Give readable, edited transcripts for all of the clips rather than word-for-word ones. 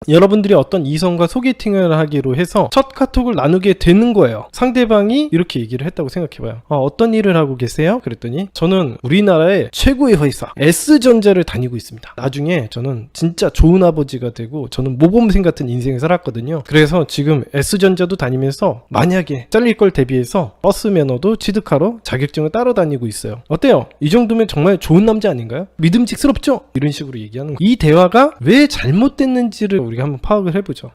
여러분들이 어떤 이성과 소개팅을 하기로 해서 첫 카톡을 나누게 되는 거예요. 상대방이 이렇게 얘기를 했다고 생각해봐요. 어떤 일을 하고 계세요? 그랬더니 저는 우리나라의 최고의 회사 S전자를 다니고 있습니다. 나중에 저는 진짜 좋은 아버지가 되고 저는 모범생 같은 인생을 살았거든요. 그래서 지금 S전자도 다니면서 만약에 잘릴 걸 대비해서 버스 면허도 취득하러 자격증을 따러 다니고 있어요. 어때요? 이 정도면 정말 좋은 남자 아닌가요? 믿음직스럽죠? 이런 식으로 얘기하는 거예요. 이 대화가 왜 잘못됐는지를 우리가 한번 파악을 해보죠.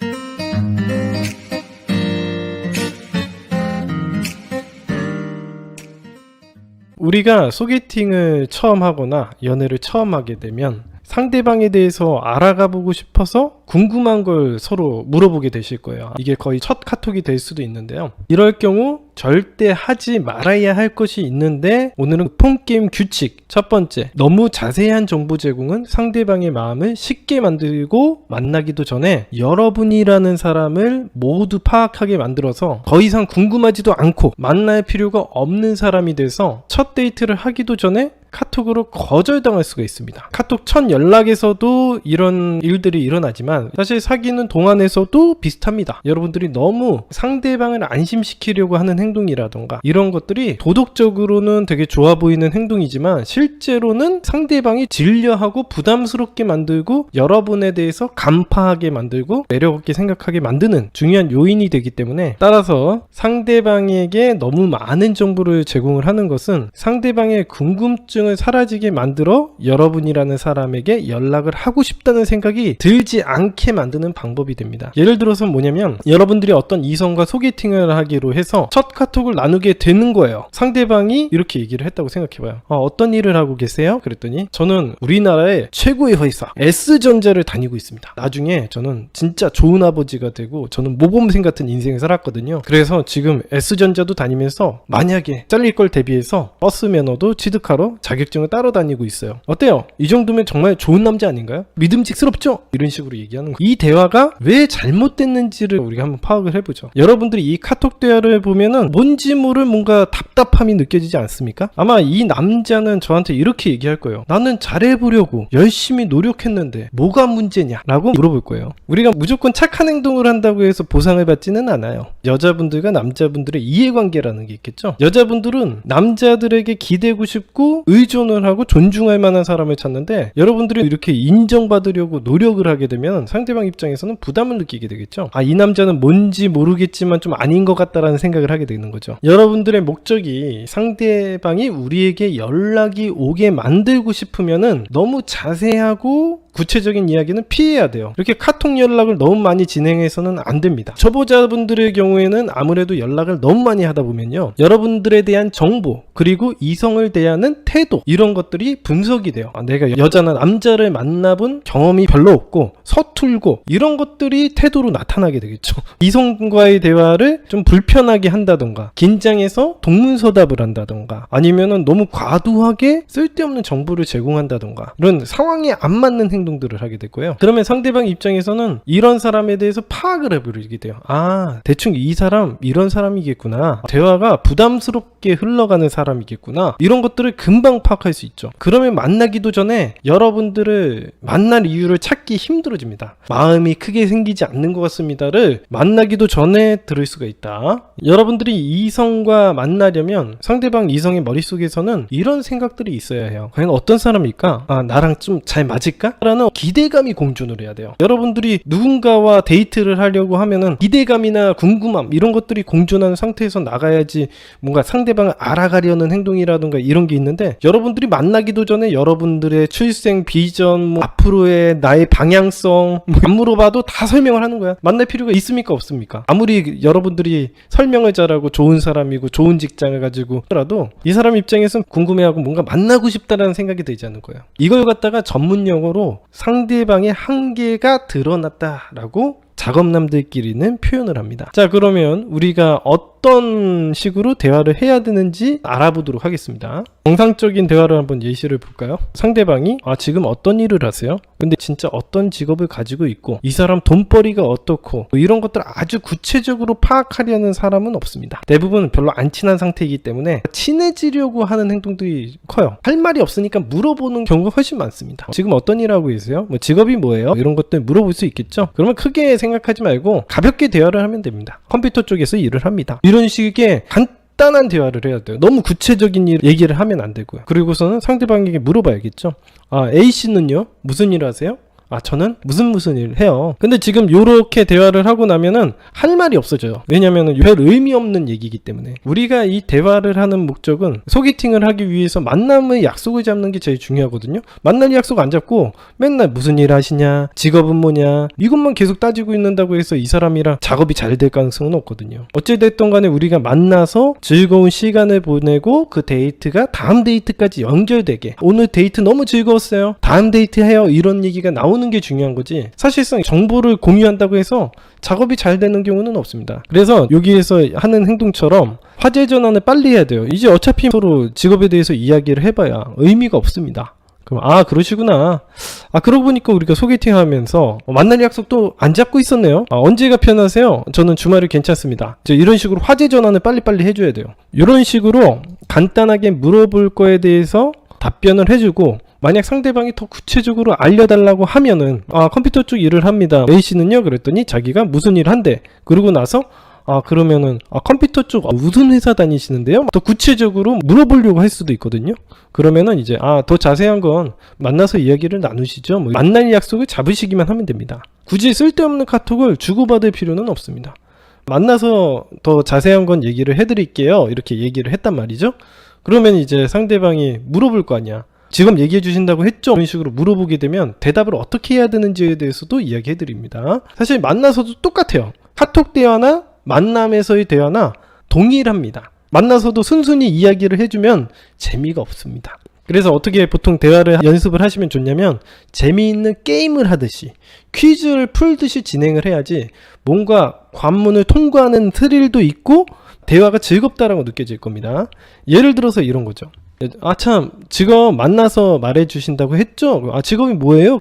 우리가 소개팅을 처음 하거나 연애를 처음 하게 되면 상대방에 대해서 알아가 보고 싶어서 궁금한 걸 서로 물어보게 되실 거예요. 이게 거의 첫 카톡이 될 수도 있는데요. 이럴 경우 절대 하지 말아야 할 것이 있는데 오늘은 폰게임 규칙 첫 번째, 너무 자세한 정보 제공은 상대방의 마음을 쉽게 만들고 만나기도 전에 여러분이라는 사람을 모두 파악하게 만들어서 더 이상 궁금하지도 않고 만날 필요가 없는 사람이 돼서 첫 데이트를 하기도 전에 카톡으로 거절당할 수가 있습니다. 카톡 첫 연락에서도 이런 일들이 일어나지만 사실 사귀는 동안에서도 비슷합니다. 여러분들이 너무 상대방을 안심시키려고 하는 행동이라던가 이런 것들이 도덕적으로는 되게 좋아 보이는 행동이지만 실제로는 상대방이 질려하고 부담스럽게 만들고 여러분에 대해서 간파하게 만들고 매력없게 생각하게 만드는 중요한 요인이 되기 때문에, 따라서 상대방에게 너무 많은 정보를 제공을 하는 것은 상대방의 궁금증을 사라지게 만들어 여러분이라는 사람에게 연락을 하고 싶다는 생각이 들지 않게 만드는 방법이 됩니다. 예를 들어서 뭐냐면, 여러분들이 어떤 이성과 소개팅을 하기로 해서 첫 카톡을 나누게 되는 거예요. 상대방이 이렇게 얘기를 했다고 생각해봐요. 어떤 일을 하고 계세요? 그랬더니 저는 우리나라의 최고의 회사 S전자를 다니고 있습니다. 나중에 저는 진짜 좋은 아버지가 되고 저는 모범생 같은 인생을 살았거든요. 그래서 지금 S전자도 다니면서 만약에 잘릴 걸 대비해서 버스 면허도 취득하러 자격증을 따러 다니고 있어요. 어때요? 이 정도면 정말 좋은 남자 아닌가요? 믿음직스럽죠? 이런 식으로 얘기하는 거예요. 이 대화가 왜 잘못됐는지를 우리가 한번 파악을 해보죠. 여러분들이 이 카톡 대화를 보면은 뭔지 모를 뭔가 답답함이 느껴지지 않습니까? 아마 이 남자는 저한테 이렇게 얘기할 거예요. 나는 잘해보려고 열심히 노력했는데 뭐가 문제냐? 라고 물어볼 거예요. 우리가 무조건 착한 행동을 한다고 해서 보상을 받지는 않아요. 여자분들과 남자분들의 이해관계라는 게 있겠죠. 여자분들은 남자들에게 기대고 싶고 의존을 하고 존중할 만한 사람을 찾는데, 여러분들이 이렇게 인정받으려고 노력을 하게 되면 상대방 입장에서는 부담을 느끼게 되겠죠. 이 남자는 뭔지 모르겠지만 좀 아닌 것 같다라는 생각을 하게 되는 거죠. 여러분들의 목적이 상대방이 우리에게 연락이 오게 만들고 싶으면은 너무 자세하고 구체적인 이야기는 피해야 돼요. 이렇게 카톡 연락을 너무 많이 진행해서는 안 됩니다. 초보자분들의 경우에는 아무래도 연락을 너무 많이 하다 보면요, 여러분들에 대한 정보 그리고 이성을 대하는 태도, 이런 것들이 분석이 돼요. 내가 여자나 남자를 만나본 경험이 별로 없고 서툴고 이런 것들이 태도로 나타나게 되겠죠. 이성과의 대화를 좀 불편하게 한다던가 긴장해서 동문서답을 한다던가 아니면은 너무 과도하게 쓸데없는 정보를 제공한다던가 이런 상황에 안 맞는 행동들을 하게 될 거예요. 그러면 상대방 입장에서는 이런 사람에 대해서 파악을 해버리게 돼요. 대충 이 사람 이런 사람이겠구나, 대화가 부담스럽게 흘러가는 사람이겠구나, 이런 것들을 금방 파악할 수 있죠. 그러면 만나기도 전에 여러분들을 만날 이유를 찾기 힘들어집니다. 마음이 크게 생기지 않는 것 같습니다를 만나기도 전에 들을 수가 있다. 여러분들이 이성과 만나려면 상대방 이성의 머릿속에서는 이런 생각들이 있어야 해요. 과연 어떤 사람일까? 나랑 좀 잘 맞을까? 라는 기대감이 공존을 해야 돼요. 여러분들이 누군가와 데이트를 하려고 하면은 기대감이나 궁금함 이런 것들이 공존하는 상태에서 나가야지 뭔가 상대방을 알아가려는 행동이라든가 이런 게 있는데, 여러분들이 만나기도 전에 여러분들의 출생 비전, 앞으로의 나의 방향성 안 물어봐도 다 설명을 하는 거야. 만날 필요가 있습니까? 없습니까? 아무리 여러분들이 설명을 잘하고 좋은 사람이고 좋은 직장을 가지고 하더라도 이 사람 입장에서는 궁금해하고 뭔가 만나고 싶다라는 생각이 들지 않을 거예요. 이걸 갖다가 전문 용어로 상대방의 한계가 드러났다라고 작업남들끼리는 표현을 합니다. 자, 그러면 우리가 어떤 어떤 식으로 대화를 해야 되는지 알아보도록 하겠습니다. 정상적인 대화를 한번 예시를 볼까요? 상대방이 지금 어떤 일을 하세요? 근데 진짜 어떤 직업을 가지고 있고 이 사람 돈벌이가 어떻고 뭐 이런 것들을 아주 구체적으로 파악하려는 사람은 없습니다. 대부분 별로 안 친한 상태이기 때문에 친해지려고 하는 행동들이 커요. 할 말이 없으니까 물어보는 경우가 훨씬 많습니다. 지금 어떤 일 하고 계세요? 뭐 직업이 뭐예요? 이런 것들 물어볼 수 있겠죠? 그러면 크게 생각하지 말고 가볍게 대화를 하면 됩니다. 컴퓨터 쪽에서 일을 합니다. 이런 식의 간단한 대화를 해야 돼요. 너무 구체적인 얘기를 하면 안 되고요. 그리고서는 상대방에게 물어봐야겠죠. A씨는요? 무슨 일 하세요? 저는 무슨 일을 해요. 근데 지금 요렇게 대화를 하고 나면은 할 말이 없어져요. 왜냐면은 별 의미 없는 얘기이기 때문에. 우리가 이 대화를 하는 목적은 소개팅을 하기 위해서 만남의 약속을 잡는 게 제일 중요하거든요. 만날 약속 안 잡고 맨날 무슨 일 하시냐, 직업은 뭐냐, 이것만 계속 따지고 있는다고 해서 이 사람이랑 작업이 잘 될 가능성은 없거든요. 어찌됐든 간에 우리가 만나서 즐거운 시간을 보내고 그 데이트가 다음 데이트까지 연결되게, 오늘 데이트 너무 즐거웠어요, 다음 데이트 해요, 이런 얘기가 나오는 게 중요한 거지, 사실상 정보를 공유한다고 해서 작업이 잘 되는 경우는 없습니다. 그래서 여기에서 하는 행동처럼 화제 전환을 빨리 해야 돼요. 이제 어차피 서로 직업에 대해서 이야기를 해봐야 의미가 없습니다. 그럼 그러시구나. 그러고 보니까 우리가 소개팅 하면서 만날 약속도 안 잡고 있었네요. 언제가 편하세요? 저는 주말이 괜찮습니다. 이런 식으로 화제 전환을 빨리빨리 해줘야 돼요. 이런 식으로 간단하게 물어볼 거에 대해서 답변을 해주고, 만약 상대방이 더 구체적으로 알려달라고 하면은 컴퓨터 쪽 일을 합니다. A씨는요? 그랬더니 자기가 무슨 일 한대. 그러고 나서 그러면은 컴퓨터 쪽 무슨 회사 다니시는데요? 더 구체적으로 물어보려고 할 수도 있거든요. 그러면은 이제 더 자세한 건 만나서 이야기를 나누시죠. 만날 약속을 잡으시기만 하면 됩니다. 굳이 쓸데없는 카톡을 주고받을 필요는 없습니다. 만나서 더 자세한 건 얘기를 해드릴게요, 이렇게 얘기를 했단 말이죠. 그러면 이제 상대방이 물어볼 거 아니야. 지금 얘기해 주신다고 했죠? 이런 식으로 물어보게 되면 대답을 어떻게 해야 되는지에 대해서도 이야기해 드립니다. 사실 만나서도 똑같아요. 카톡 대화나 만남에서의 대화나 동일합니다. 만나서도 순순히 이야기를 해주면 재미가 없습니다. 그래서 어떻게 보통 대화를 연습을 하시면 좋냐면, 재미있는 게임을 하듯이 퀴즈를 풀듯이 진행을 해야지 뭔가 관문을 통과하는 스릴도 있고 대화가 즐겁다라고 느껴질 겁니다. 예를 들어서 이런 거죠. 참, 직업 만나서 말해주신다고 했죠? 직업이 뭐예요?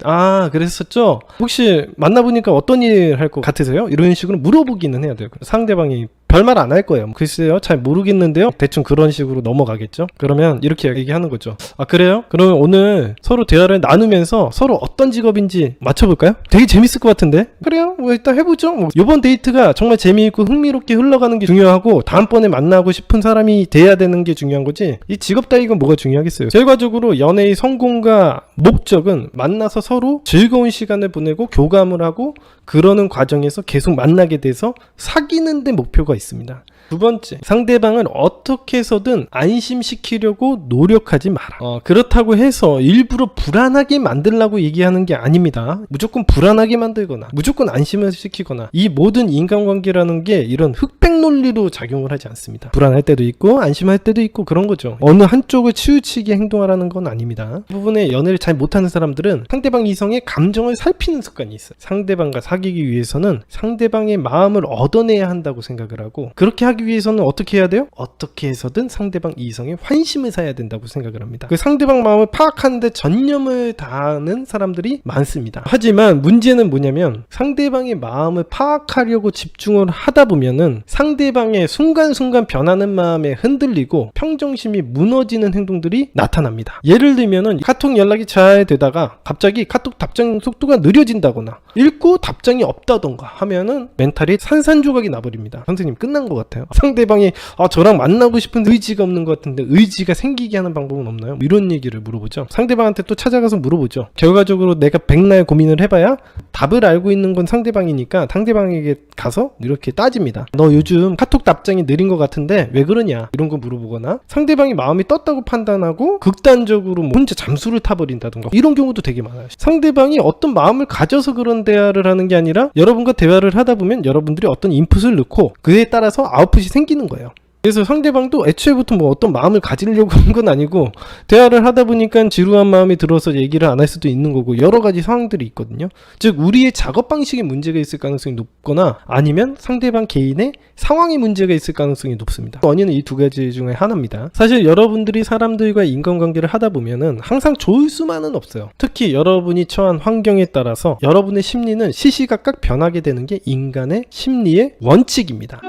그랬었죠? 혹시 만나보니까 어떤 일 할 것 같으세요? 이런 식으로 물어보기는 해야 돼요. 상대방이 별말 안 할 거예요. 글쎄요, 잘 모르겠는데요? 대충 그런 식으로 넘어가겠죠? 그러면 이렇게 얘기하는 거죠. 그래요? 그러면 오늘 서로 대화를 나누면서 서로 어떤 직업인지 맞춰볼까요? 되게 재밌을 것 같은데? 그래요? 일단 해보죠. 이번 데이트가 정말 재미있고 흥미롭게 흘러가는 게 중요하고, 다음번에 만나고 싶은 사람이 돼야 되는 게 중요한 거지, 이 직업 따위가 뭐가 중요하겠어요. 결과적으로 연애의 성공과 목적은 만나서 서로 즐거운 시간을 보내고 교감을 하고, 그러는 과정에서 계속 만나게 돼서 사귀는 데 목표가 있습니다. 두 번째, 상대방을 어떻게 해서든 안심시키려고 노력하지 마라. 그렇다고 해서 일부러 불안하게 만들려고 얘기하는 게 아닙니다. 무조건 불안하게 만들거나 무조건 안심을 시키거나, 이 모든 인간관계라는 게 이런 흑백 논리로 작용을 하지 않습니다. 불안할 때도 있고 안심할 때도 있고 그런 거죠. 어느 한쪽을 치우치게 행동하라는 건 아닙니다. 이 부분에 연애를 잘 못하는 사람들은 상대방 이성의 감정을 살피는 습관이 있어요. 상대방과 사귀기 위해서는 상대방의 마음을 얻어내야 한다고 생각을 하고, 그렇게 하기 위해서는 어떻게 해야 돼요? 어떻게 해서든 상대방 이성에 환심을 사야 된다고 생각을 합니다. 그 상대방 마음을 파악하는데 전념을 다하는 사람들이 많습니다. 하지만 문제는 뭐냐면, 상대방의 마음을 파악하려고 집중을 하다 보면은 상대방의 순간순간 변하는 마음에 흔들리고 평정심이 무너지는 행동들이 나타납니다. 예를 들면은 카톡 연락이 잘 되다가 갑자기 카톡 답장 속도가 느려진다거나 읽고 답장이 없다던가 하면은 멘탈이 산산조각이 나버립니다. 선생님, 끝난 것 같아요. 상대방이 저랑 만나고 싶은 의지가 없는 것 같은데 의지가 생기게 하는 방법은 없나요? 이런 얘기를 물어보죠. 상대방한테 또 찾아가서 물어보죠. 결과적으로 내가 백날 고민을 해봐야 답을 알고 있는 건 상대방이니까 상대방에게 가서 이렇게 따집니다. 너 요즘 카톡 답장이 느린 것 같은데 왜 그러냐? 이런 거 물어보거나, 상대방이 마음이 떴다고 판단하고 극단적으로 혼자 잠수를 타버린다던가, 이런 경우도 되게 많아요. 상대방이 어떤 마음을 가져서 그런 대화를 하는 게 아니라, 여러분과 대화를 하다 보면 여러분들이 어떤 인풋을 넣고 그에 따라서 아웃풋이 생기는 거예요. 그래서 상대방도 애초에부터 뭐 어떤 마음을 가지려고 한 건 아니고 대화를 하다 보니까 지루한 마음이 들어서 얘기를 안 할 수도 있는 거고 여러 가지 상황들이 있거든요. 즉 우리의 작업 방식에 문제가 있을 가능성이 높거나 아니면 상대방 개인의 상황에 문제가 있을 가능성이 높습니다. 원인은 이 두 가지 중에 하나입니다. 사실 여러분들이 사람들과 인간관계를 하다 보면은 항상 좋을 수만은 없어요. 특히 여러분이 처한 환경에 따라서 여러분의 심리는 시시각각 변하게 되는 게 인간의 심리의 원칙입니다.